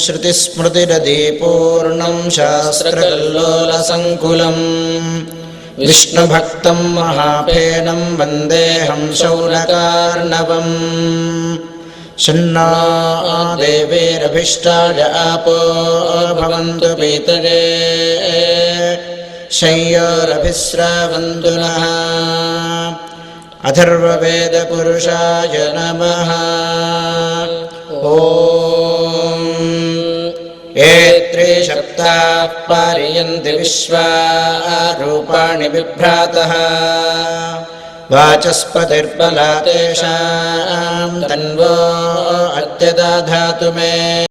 श्रुतिस्मृतिरधिपूर्णं शास्त्रकल्लोलसङ्कुलम् विष्णुभक्तं महाफेनं वन्देऽहं शौनकार्णवम् शन्नो देवीरभिष्टाय आपो भवन्तु पीतये शय्योरभिस्रावन्तु नः अथर्ववेदपुरुषाय नमः। ॐ ये त्रिशब्दाः पारयन्ति विश्वारूपाणि बिभ्रातः वाचस्पतिर्बला तेषां तन्वो अद्य दधातु मे।